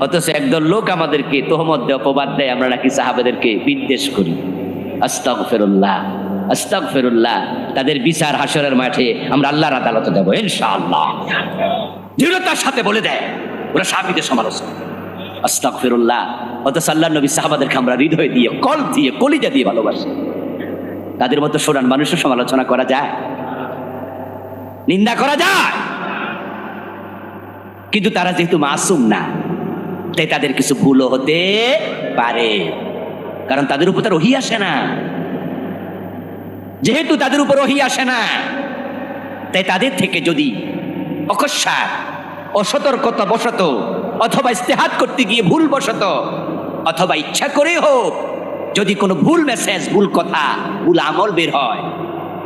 অথচ একদল লোক আমাদেরকে তোহমত দেয়, অপবাদ দেয়, আমরা নাকি সাহাবাদেরকে বিদ্বেষ করি। আস্তাগফিরুল্লাহ, আস্তাগফিরুল্লাহ। তাদের বিচার হাসরের মাঠে আমরা আল্লাহর আদালতে দেব ইনশাআল্লাহ। দৃঢ়তার সাথে বলে দেয় ওরা সাহাবীদের সমালোচনা। আস্তাগফিরুল্লাহ। অথচ আল্লাহর নবী সাহাবাদেরকে আমরা হৃদয় দিয়ে, কল দিয়ে, কলিজা দিয়ে ভালোবাসি। তাদের মতো সোনার মানুষের সমালোচনা করা যায়, নিন্দা করা যায়, কিন্তু তারা যেহেতু মাসুম না, তাই তাদের কিছু ভুলও হতে পারে, কারণ তাদের উপর তার ওহী আসে না। যেহেতু তাদের উপর ওহী আসে না, তাই তাদের থেকে যদি অকস্মাৎ, অসতর্কতা বশত, অথবা ইস্তেহাদ করতে গিয়ে ভুল বশত, অথবা ইচ্ছা করে হোক, যদি কোনো ভুল মেসেজ, ভুল কথা, ভুল আমল বের হয়,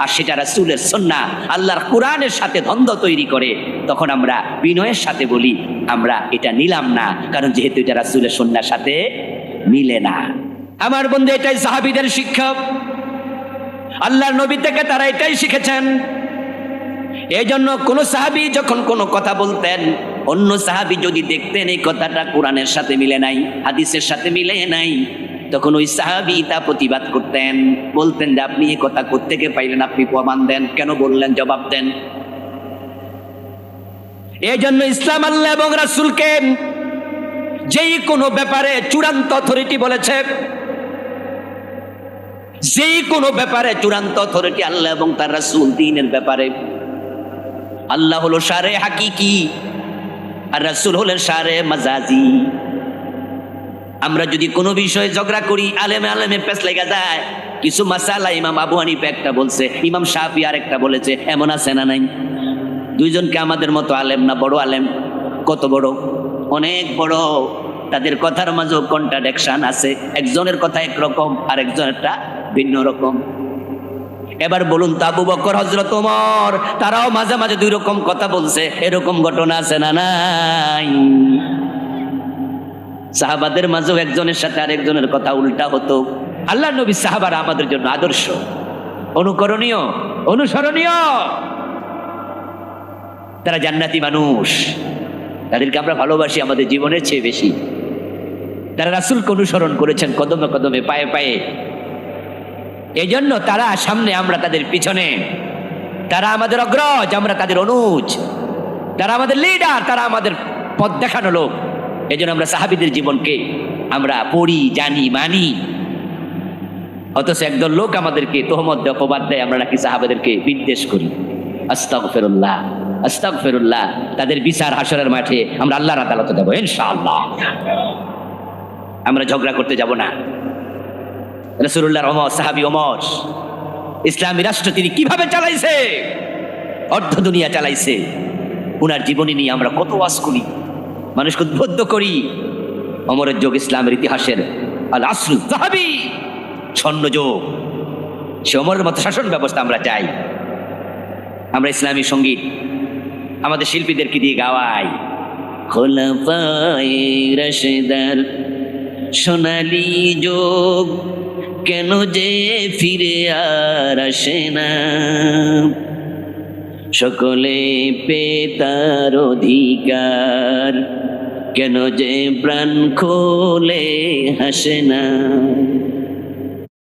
আর সেটা রাসূলের সুন্নাহ, আল্লাহর কোরআনের সাথে দ্বন্দ্ব তৈরি করে, তখন আমরা বিনয়ের সাথে বলি আমরা এটা নিলাম না, কারণ যেহেতু এটা রাসূলের সুন্নাহর সাথে মিলে না। আমার বন্ধু, এটাই সাহাবীদের শিক্ষা, আল্লাহর নবী থেকে তারা এটাই শিখেছেন। এই জন্য কোন সাহাবী যখন কোনো কথা বলতেন, অন্য সাহাবী যদি দেখতেন এই কথাটা কোরআনের সাথে মিলে নাই, হাদিসের সাথে মিলে নাই, তখন ওই সাহাবী তা প্রতিবাদ করতেন, বলতেন যে আপনি এই কথা কোত্থেকে পাইলেন, আপনি প্রমাণ দেন, কেন বললেন, জবাব দেন। এই জন্য ইসলাম আল্লাহ এবং রাসূলকে যেই কোনো ব্যাপারে চূড়ান্ত অথরিটি বলেছে, যেই কোনো ব্যাপারে চূড়ান্ত অথরিটি আল্লাহ এবং তার রাসূল। দ্বীনের ব্যাপারে আল্লাহ হলো শারে হাকিকি আর রাসূল হলেন শারে মাজাজি। আমরা যদি কোনো বিষয়ে ঝগড়া করি, আলেমে আলেমে পেছ লেগে যায়, কিছু মাসালা ইমাম আবু হানিফা একটা বলছে, ইমাম শাফি আর একটা বলেছে, এমন আছে না নাই? দুইজনকে আমাদের মতো আলেম না, বড় আলেম? কত বড়, অনেক বড়। তাদের কথার মাঝেও কন্ট্রাডিকশন আছে, একজনের কথা একরকম আর একজনেরটা ভিন্ন রকম। এবার বলুন তো, আবু বকর, হযরত ওমর, তারাও মাঝে মাঝে দুই রকম কথা বলছে, এরকম ঘটনা আছে না নাই? সাহাবাদের মাঝেও একজনের সাথে আরেকজনের কথা উল্টা হতো। আল্লাহর নবী সাহাবারা আমাদের জন্য আদর্শ, অনুকরণীয়, অনুসরণীয়। তারা জান্নাতি মানুষ, তাদেরকে আমরা ভালোবাসি আমাদের জীবনের চেয়ে বেশি। তারা রাসূলকে অনুসরণ করেছেন কদমে কদমে, পায়ে পায়ে। এই জন্য তারা সামনে, আমরা তাদের পিছনে। তারা আমাদের অগ্রজ, আমরা তাদের অনুজ। তারা আমাদের লিডার, তারা আমাদের পথ দেখানো লোক। এই জন্য আমরা সাহাবীদের জীবনকে আমরা পড়ি, জানি, মানি। অথচ একদল লোক আমাদেরকে তোহমত দেয়, অপবাদ দেয়, আমরা নাকি সাহাবাদেরকে বিদ্বেষ করি। আস্তাগফিরুল্লাহ, আস্তাগফিরুল্লাহ। তাদের বিচার হাসরের মাঠে আমরা আল্লাহর আদালতে দেব ইনশাআল্লাহ। আমরা ঝগড়া করতে যাব না। রাসূলুল্লাহর ওমর, সাহাবী ওমর, ইসলামী রাষ্ট্র তিনি কিভাবে চালাইছে, অর্ধ দুনিয়া চালাইছে। উনার জীবনী নিয়ে আমরা কত ওয়াজ করি, মানুষকে উদ্বুদ্ধ করি। ওমরের যুগ ইসলামের ইতিহাসের আল আসরুল যাহাবী, স্বর্ণযুগ। সে ওমরের মতো শাসন ব্যবস্থা আমরা চাই। আমরা ইসলামী সঙ্গীত আমাদের শিল্পীদেরকে দিয়ে গাওয়াই, খোলাফায়ে রাশেদার সোনালী যুগ কেন যে ফিরে আর আসে না, সকলে পেতার অধিকার কেন যে প্রাণ খোলে হাসে না।